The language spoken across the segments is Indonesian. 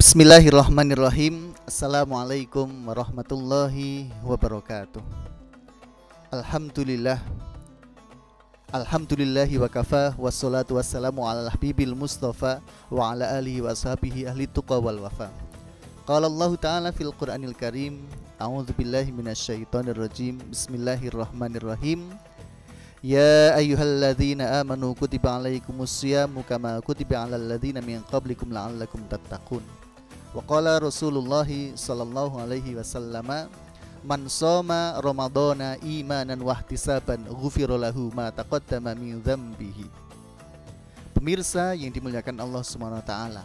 Bismillahirrahmanirrahim. Assalamualaikum warahmatullahi wabarakatuh. Alhamdulillah. Alhamdulillahi wa kafa. Wassalatu wassalamu ala habibil mustafa wa ala alihi wa ashabihi ahli tuqa wal wafa. Qala Allah ta'ala fil Qur'anil Karim, a'udzu billahi minasyaitonir rajim. Bismillahirrahmanirrahim. Ya ayyuhalladzina amanu kutiba alaikumus syiyamu kama kutiba alal ladzina min qablikum la'allakum tattaqun. Wa qala Rasulullah sallallahu alaihi wasallam, man shoma ramadhana imanan wa ihtisaban ghufira lahu ma taqaddama min dzambihi. Pemirsa yang dimuliakan Allah Subhanahu wa taala,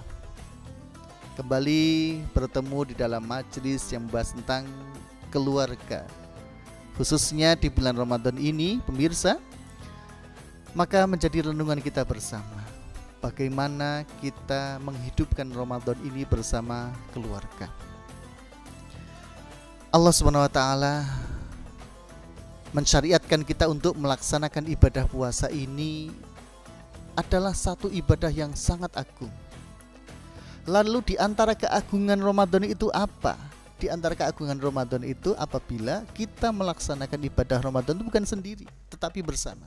kembali bertemu di dalam majelis yang membahas tentang keluarga, khususnya di bulan Ramadan ini, pemirsa. Maka menjadi renungan kita bersama, bagaimana kita menghidupkan Ramadan ini bersama keluarga. Allah Subhanahu wa taala mensyariatkan kita untuk melaksanakan ibadah puasa ini adalah satu ibadah yang sangat agung. Lalu di antara keagungan Ramadan itu apa? Di antara keagungan Ramadan itu apabila kita melaksanakan ibadah Ramadan itu bukan sendiri, tetapi bersama.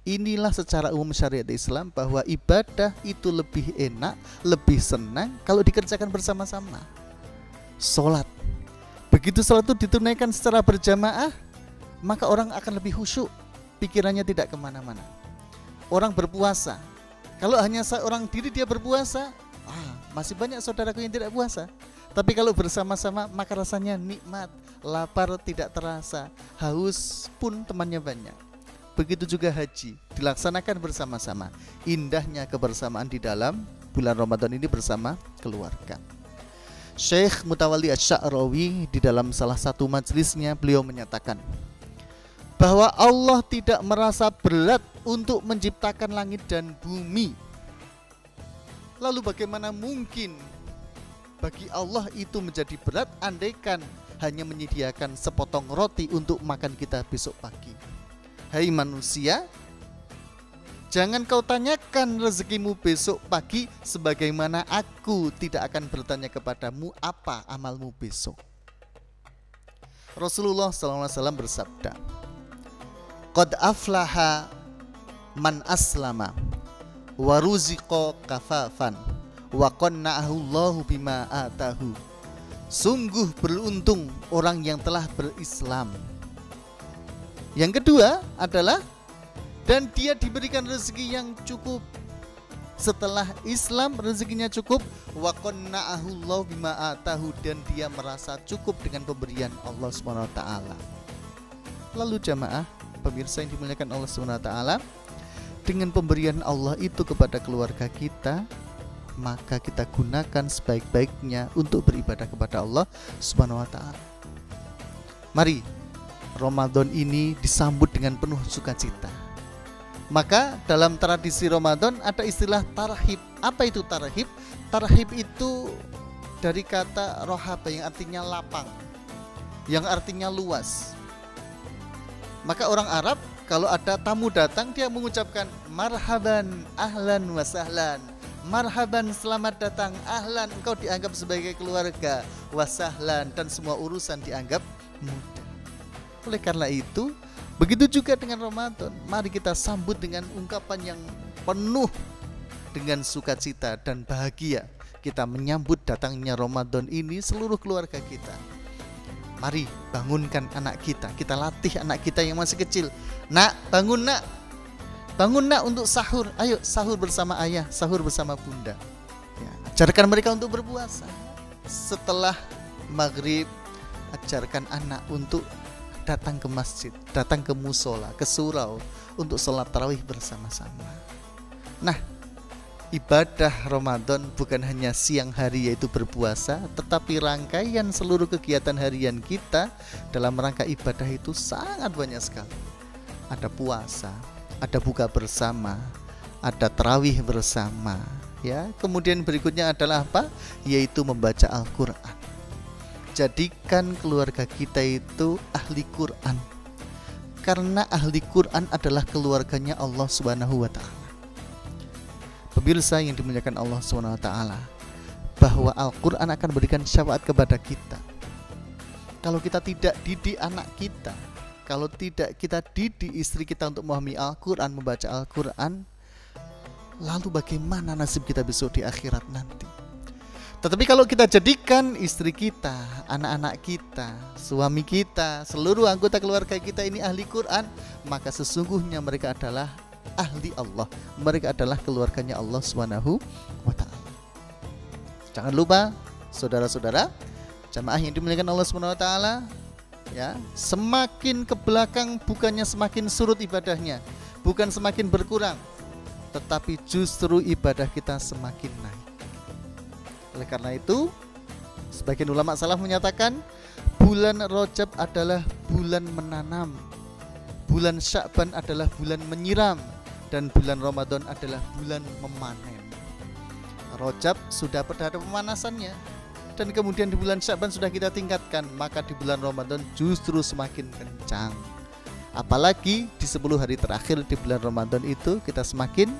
Inilah secara umum syariat Islam bahwa ibadah itu lebih enak, lebih senang kalau dikerjakan bersama-sama. Sholat, begitu sholat itu ditunaikan secara berjamaah, maka orang akan lebih khusyuk, pikirannya tidak kemana-mana. Orang berpuasa, kalau hanya seorang diri dia berpuasa, masih banyak saudaraku yang tidak puasa. Tapi kalau bersama-sama maka rasanya nikmat, lapar tidak terasa, haus pun temannya banyak. Begitu juga haji, dilaksanakan bersama-sama. Indahnya kebersamaan di dalam bulan Ramadan ini bersama keluarga. Syekh Mutawalli Asy-Sya'rawi di dalam salah satu majelisnya, beliau menyatakan bahwa Allah tidak merasa berat untuk menciptakan langit dan bumi. Lalu bagaimana mungkin bagi Allah itu menjadi berat andaikan hanya menyediakan sepotong roti untuk makan kita besok pagi? Hai manusia, jangan kau tanyakan rezekimu besok pagi, sebagaimana aku tidak akan bertanya kepadamu apa amalmu besok. Rasulullah SAW bersabda, qad aflaha man aslama wa ruziqa kafafan wa qanna'ahu Allahu bima atahu. Sungguh beruntung orang yang telah berislam. Yang kedua adalah, dan dia diberikan rezeki yang cukup. Setelah Islam rezekinya cukup, wa qanna'ahu Allahu bima atahu, dan dia merasa cukup dengan pemberian Allah Subhanahu wa taala. Lalu jamaah, pemirsa yang dimuliakan Allah Subhanahu wa taala, dengan pemberian Allah itu kepada keluarga kita, maka kita gunakan sebaik-baiknya untuk beribadah kepada Allah Subhanahu wa taala. Mari Ramadan ini disambut dengan penuh sukacita. Maka dalam tradisi Ramadan ada istilah tarhib. Apa itu tarhib? Tarhib itu dari kata rohaba yang artinya lapang, yang artinya luas. Maka orang Arab kalau ada tamu datang, dia mengucapkan marhaban, ahlan wa sahlan. Marhaban, selamat datang, ahlan, engkau dianggap sebagai keluarga, wasahlan, dan semua urusan dianggap mudah. Oleh karena itu, begitu juga dengan Ramadan. Mari kita sambut dengan ungkapan yang penuh dengan sukacita dan bahagia. Kita menyambut datangnya Ramadan ini seluruh keluarga kita. Mari bangunkan anak kita. Kita latih anak kita yang masih kecil. Nak, bangun nak. Bangun nak untuk sahur. Ayo sahur bersama ayah, sahur bersama bunda. Ya, ajarkan mereka untuk berpuasa. Setelah maghrib, ajarkan anak untuk datang ke masjid, datang ke musola, ke surau untuk sholat tarawih bersama-sama. Nah, ibadah Ramadan bukan hanya siang hari yaitu berpuasa, tetapi rangkaian seluruh kegiatan harian kita dalam rangka ibadah itu sangat banyak sekali. Ada puasa, ada buka bersama, ada tarawih bersama, ya. Kemudian berikutnya adalah apa? Yaitu membaca Al-Quran. Jadikan keluarga kita itu ahli Quran, karena ahli Quran adalah keluarganya Allah Subhanahu wa taala. Pemirsa yang dimuliakan Allah Subhanahu wa taala, bahwa Al-Quran akan berikan syafaat kepada kita. Kalau kita tidak didik anak kita, kalau tidak kita didik istri kita untuk memahami Al-Quran, membaca Al-Quran, lalu bagaimana nasib kita besok di akhirat nanti? Tetapi kalau kita jadikan istri kita, anak-anak kita, suami kita, seluruh anggota keluarga kita ini ahli Quran, maka sesungguhnya mereka adalah ahli Allah. Mereka adalah keluarganya Allah Subhanahu wa ta'ala. Jangan lupa saudara-saudara, jamaah yang dimuliakan Allah Subhanahu wa ta'ala, ya, semakin ke belakang bukannya semakin surut ibadahnya, bukan semakin berkurang, tetapi justru ibadah kita semakin naik. Oleh karena itu, sebagian ulama salaf menyatakan bulan Rajab adalah bulan menanam, bulan Sya'ban adalah bulan menyiram, dan bulan Ramadan adalah bulan memanen. Rajab sudah pada pemanasannya, dan kemudian di bulan Sya'ban sudah kita tingkatkan, maka di bulan Ramadan justru semakin kencang. Apalagi di 10 hari terakhir di bulan Ramadan itu kita semakin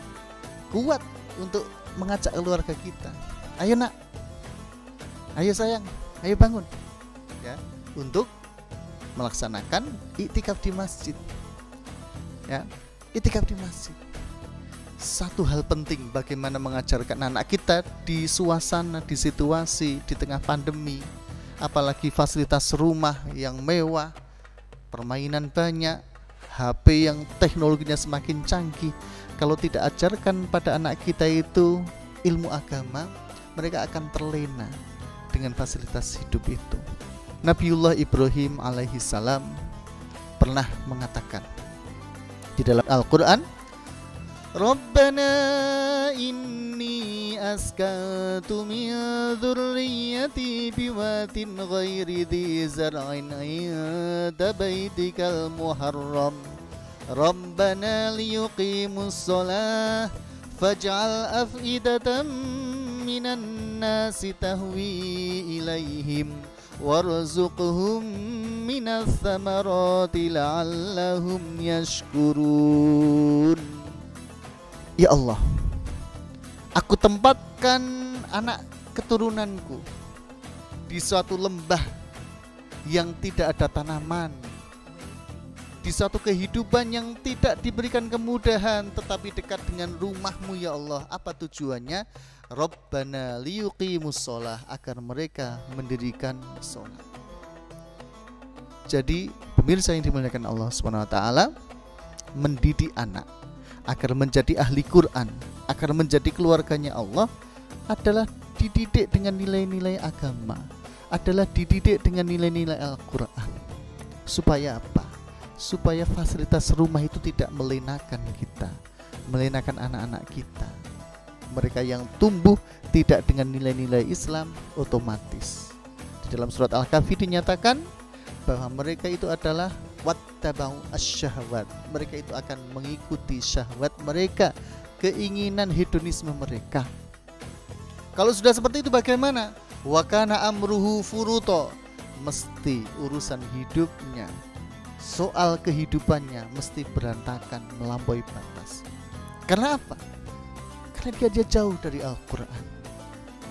kuat untuk mengajak keluarga kita. Ayo nak, ayo sayang, ayo bangun, ya, untuk melaksanakan iktikaf di masjid, ya, iktikaf di masjid. Satu hal penting bagaimana mengajarkan anak kita di suasana, di situasi, di tengah pandemi, apalagi fasilitas rumah yang mewah, permainan banyak, HP yang teknologinya semakin canggih. Kalau tidak ajarkan pada anak kita itu ilmu agama, mereka akan terlena dengan fasilitas hidup itu. Nabiullah Ibrahim alaihi salam pernah mengatakan di dalam Al-Quran, Rabbana inni askantu min dzurriyyati biwatin ghairi dzi zar'in 'inda baitikal muharram Rabbana liyuqimus shalah faj'al af'idatan minan nasi tahwi ilaihim warzuqhum minas thamarati la'allahum yashkurun. Ya Allah, aku tempatkan anak keturunanku di suatu lembah yang tidak ada tanaman, di suatu kehidupan yang tidak diberikan kemudahan, tetapi dekat dengan rumah-Mu ya Allah. Apa tujuannya? Rabbana liyuqimus shalah, agar mereka mendirikan sholat. Jadi pemirsa yang dimuliakan Allah Subhanahu wa ta'ala, mendidik anak agar menjadi ahli Quran, agar menjadi keluarganya Allah, adalah dididik dengan nilai-nilai agama, adalah dididik dengan nilai-nilai Al-Quran. Supaya apa? Supaya fasilitas rumah itu tidak melenakan kita, melenakan anak-anak kita. Mereka yang tumbuh tidak dengan nilai-nilai Islam, otomatis di dalam surat Al-Kahfi dinyatakan bahwa mereka itu adalah wattabau asyahwat. Mereka itu akan mengikuti syahwat mereka, keinginan hedonisme mereka. Kalau sudah seperti itu bagaimana? Wa kana amruhu furuto, mesti urusan hidupnya, soal kehidupannya mesti berantakan, melampaui batas. Karena apa? Karena dia jauh dari Al-Quran.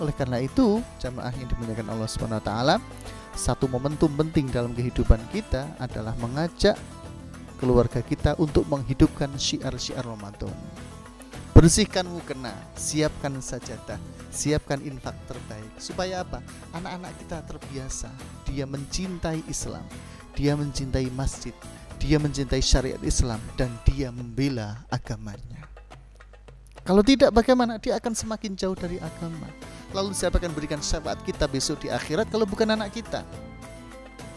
Oleh karena itu, jamaah yang dimuliakan Allah Subhanahu wa ta'ala, satu momentum penting dalam kehidupan kita adalah mengajak keluarga kita untuk menghidupkan syiar-syiar Ramadan. Bersihkan mukena, siapkan sajadah, siapkan infak terbaik. Supaya apa? Anak-anak kita terbiasa, dia mencintai Islam, dia mencintai masjid, dia mencintai syariat Islam, dan dia membela agamanya. Kalau tidak, bagaimana? Dia akan semakin jauh dari agama. Lalu siapa akan berikan syafaat kita besok di akhirat kalau bukan anak kita?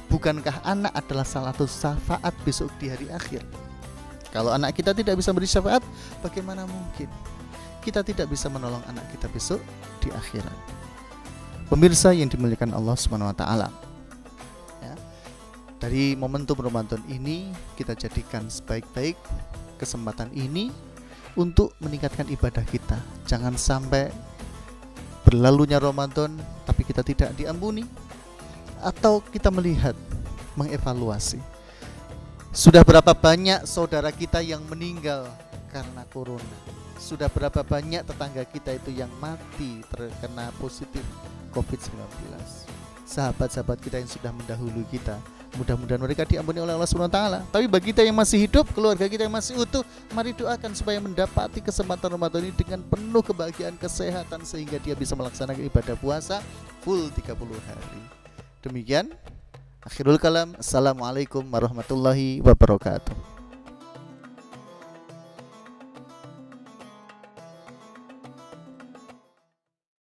Bukankah anak adalah salah satu syafaat besok di hari akhir? Kalau anak kita tidak bisa beri syafaat, bagaimana mungkin kita tidak bisa menolong anak kita besok di akhirat? Pemirsa yang dimuliakan Allah Subhanahu wa ta'ala, ya, dari momentum Ramadan ini kita jadikan sebaik-baik kesempatan ini untuk meningkatkan ibadah kita. Jangan sampai berlalunya Ramadan tapi kita tidak diampuni, atau kita melihat, mengevaluasi sudah berapa banyak saudara kita yang meninggal karena corona. Sudah berapa banyak tetangga kita itu yang mati terkena positif COVID-19. Sahabat-sahabat kita yang sudah mendahului kita, mudah-mudahan mereka diampuni oleh Allah SWT. Tapi bagi kita yang masih hidup, keluarga kita yang masih utuh, mari doakan supaya mendapati kesempatan Ramadan ini dengan penuh kebahagiaan, kesehatan, sehingga dia bisa melaksanakan ibadah puasa full 30 hari. Demikian akhirul kalam. Assalamualaikum warahmatullahi wabarakatuh.